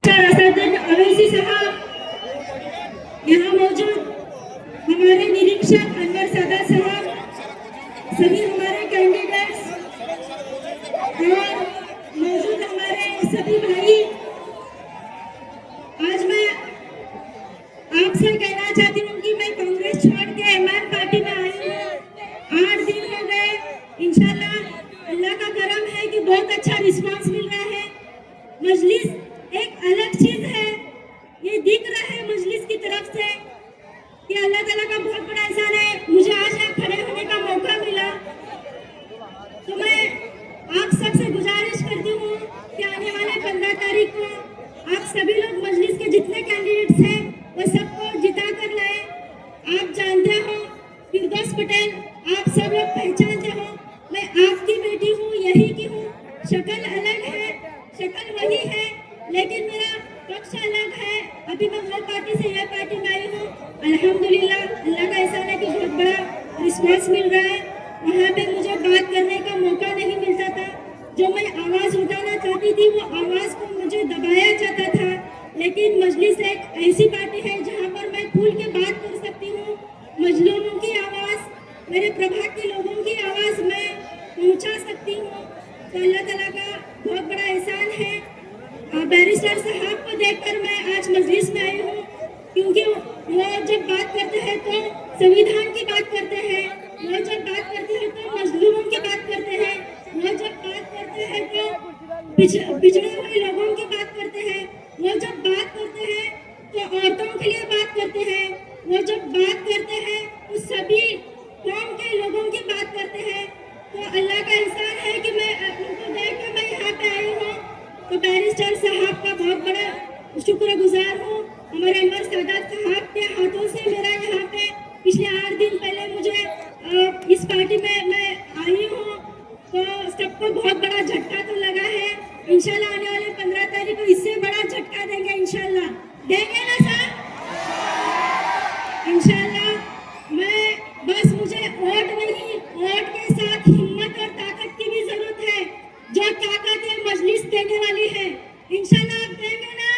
असदुद्दीन अवैसी साहब, यहाँ मौजूद हमारे निरीक्षक अनवर सादा साहब, सभी हमारे कैंडिडेट्स और मौजूद हमारे सभी भाई, आज मैं आपसे कहना चाहती हूँ कि मैं कांग्रेस छोड़ के एमआन पार्टी में आई हूँ। 8 दिन हो गए। इंशाल्लाह अल्लाह का करम है कि बहुत अच्छा रिस्पांस मिल रहा है। मजलिस एक अलग चीज है, ये दिख रहा है मजलिस की तरफ से कि अल्लाह ताला का बहुत बड़ा एहसान है, मुझे आज यहाँ खड़े होने का मौका मिला। तो मैं आप सबसे गुजारिश करती हूँ कि आने वाले 15 तारीख को आप सभी लोग मजलिस के जितने कैंडिडेट्स हैं वो सबको जिता कर लाए। आप जानते हो फिरदौस पटेल, आप सब लोग पहचानते हो, मैं आपकी बेटी हूँ, यही की हूँ। शक्ल अलग है, शक्ल वही है, लेकिन मेरा पक्ष अलग है। अभी मैं वो पार्टी से यह पार्टी में आई हूँ। अल्हम्दुलिल्लाह अल्लाह का एहसान है कि बहुत बड़ा रिस्पांस मिल रहा है। वहाँ पे मुझे बात करने का मौका नहीं मिलता था, जो मैं आवाज़ उठाना चाहती थी वो आवाज़ को मुझे दबाया जाता था। लेकिन मजलिस एक ऐसी पार्टी है जहाँ पर मैं खुल के बात कर सकती हूँ। मजलूमों की आवाज़, मेरे प्रभाग के लोगों की आवाज़ मैं पहुँचा सकती हूँ। तो अल्लाह ताला का बहुत बड़ा एहसान है। बैरिस्टर साहब को देखकर मैं आज मजलिस में आई हूँ, क्योंकि वो जब बात करते हैं तो संविधान की बात करते हैं, वो जब बात करते हैं तो मजलूमों की बात करते हैं, वो जब बात करते हैं तो पिछड़े हुए लोगों की बात करते हैं, वो जब बात करते हैं तो औरतों के लिए बात करते हैं, वो जब बात करते हैं तो सभी कौम के लोगों की बात करते हैं। तो अल्लाह का एहसान है कि मैं उनको देख कर मैं यहाँ पे आई हूँ। तो बैरिस्टर साहब का बहुत बड़ा शुक्रगुजार हूँ। हमारे अनवर सादात साहब के हाथों से मेरा यहाँ पे पिछले 8 दिन पहले मुझे इस पार्टी में मैं आई हूँ, तो सबको बहुत बड़ा झटका तो लगा है। इंशाल्लाह आने वाले 15 तारीख को इससे बड़ा झटका देंगे, इंशाल्लाह देंगे ना सर? इंशाल्लाह। मैं बस मुझे वोट नहीं, वोट के साथ हिम्मत और ताकत की भी जरूरत है। जो ताकत है मजलिस देने वाली है। इंशाल्लाह आप देंगे ना?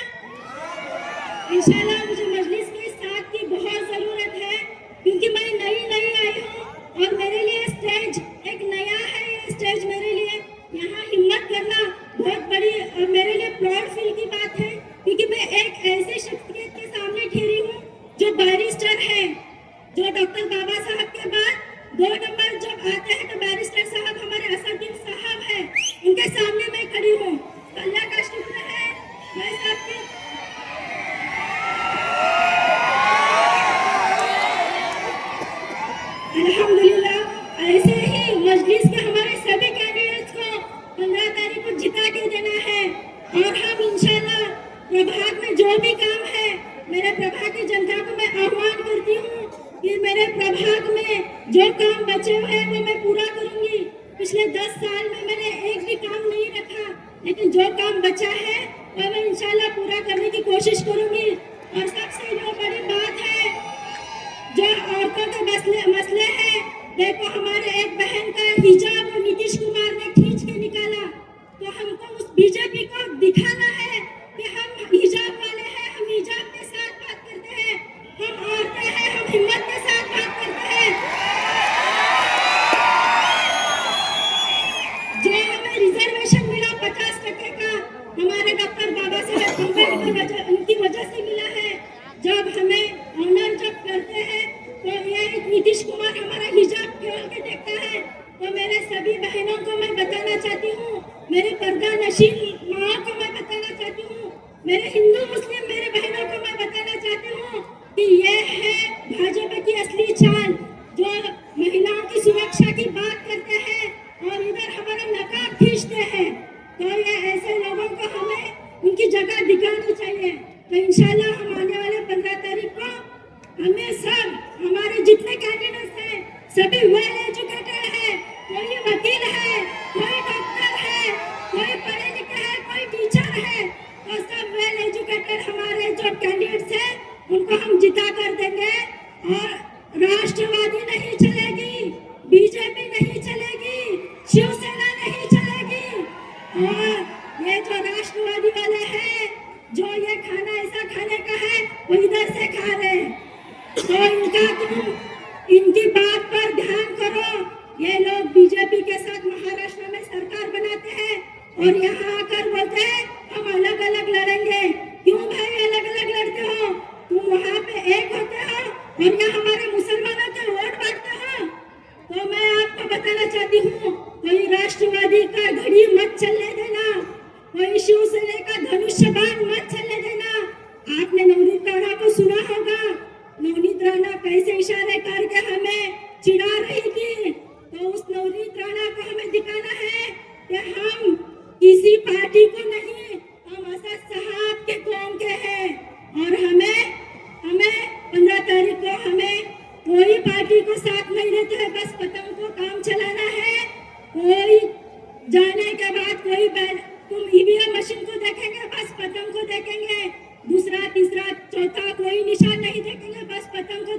इंशाल्लाह मुझे मजलिस के साथ की बहुत जरूरत है, क्योंकि मैं नई आई हूँ और मेरे लिए स्टेज एक नया है। ये स्टेज मेरे लिए यहाँ हिम्मत करना बहुत बड़ी और मेरे लिए प्राउड फील की बात है, क्योंकि मैं एक ऐसे शख्सियत के सामने ठहरी हूँ जो बैरिस्टर है, जो डॉक्टर बाबा साहब के बाद 2 नंबर जब आते हैं तो बैरिस्टर साहब हमारे असदुद्दीन साहब है, उनके सामने मैं खड़ी हूँ। तो अल्लाह का शुक्र है। मैं सबके अल्हम्दुलिल्लाह ऐसे ही मजलिस के हमारे सभी कैंडिडेट्स को 15 तारीख को जिता के देना है। और हम इंशाल्लाह प्रभाग में जो भी काम है, मेरे प्रभाग की जनता को मैं आह्वान करती हूँ कि मेरे प्रभाग में जो काम बचे हुए हैं वो मैं पूरा करूंगी। पिछले 10 साल में मैंने एक भी काम नहीं रखा, लेकिन जो काम बचा है वो मैं इंशाल्लाह पूरा करने की कोशिश करूंगी। और सबसे जो बड़ी बात है, जो औरतों के मसले हैं, देखो हमारे एक बहन का हिजाब नीतीश कुमार ने खींच के निकाला, तो हमको उस बीजेपी को दिखाना है कि हम हिजाब वाले हैं, हम हिजाब के साथ बात करते हैं, हम औरतें हैं, हम हिम्मत के साथ बात करते हैं। जो हमें रिजर्वेशन मिला 50% का, हमारे डॉक्टर बाबा साहब अम्बेडकर उनकी वजह से मिला है। जब हमें ऑनर जब करते हैं तो ये नीतीश कुमार हमारा हिजाब खोल के देखता है। तो मेरे सभी बहनों को मैं बताना चाहती हूँ, मेरे पर्दा नशीन माँ को मैं बताना चाहती हूँ, मेरे हिंदू मुस्लिम मेरे बहनों को मैं बताना चाहती हूँ कि ये है भाजपा की असली चाल, जो महिलाओं की सुरक्षा की बात करते हैं और इधर हमारा नकाब खींचते हैं। तो ये ऐसे लोगों को हमें उनकी जगह दिखानी चाहिए। तो इंशाल्लाह हम आने वाले 15 तारीख को हमें सब हमारे जितने कैंडिडेट्स हैं सभी वेल एजुकेटेड है, कोई वकील है, कोई डॉक्टर है, कोई पढ़े लिखे है, कोई टीचर है, तो सब वेल एजुकेटेड हमारे जो कैंडिडेट्स हैं उनको हम जिता कर देंगे। और राष्ट्रवादी नहीं चलेगी, बीजेपी नहीं चलेगी, शिवसेना नहीं चलेगी। और ये जो राष्ट्रवादी वाले हैं, जो तो इनकी बात पर ध्यान करो। ये लोग बीजेपी के साथ महाराष्ट्र में सरकार बनाते हैं और यहाँ आकर बोलते हैं हम अलग अलग लड़ेंगे। क्यों भाई अलग अलग लड़ते हो? तुम वहाँ पे एक होते हो और यहाँ हमारे मुसलमानों के वोट बांटते हो। तो मैं आपको बताना चाहती हूँ, कोई राष्ट्रवादी का घड़ी मत चलने देना, कोई शिवसेना का धनुष्य बाण मत चलने देना। आपने नवनीत राणा को सुना होगा, नवनीत राणा कैसे इशारे करके हमें चिढ़ा रही थी। तो उस नवनीत राणा को हमें दिखाना है कि हम किसी पार्टी को नहीं, हम असद साहब के कौम के हैं और हमें 15 तारीख को हमें कोई पार्टी को साथ नहीं देते हैं। बस पतंग को काम चलाना है। कोई जाने के बाद कोई तुम ईवीएम मशीन को देखेंगे, बस पतंग को देखेंगे, दूसरा तीसरा चौथा कोई निशान नहीं देखेंगे, बस पतंग को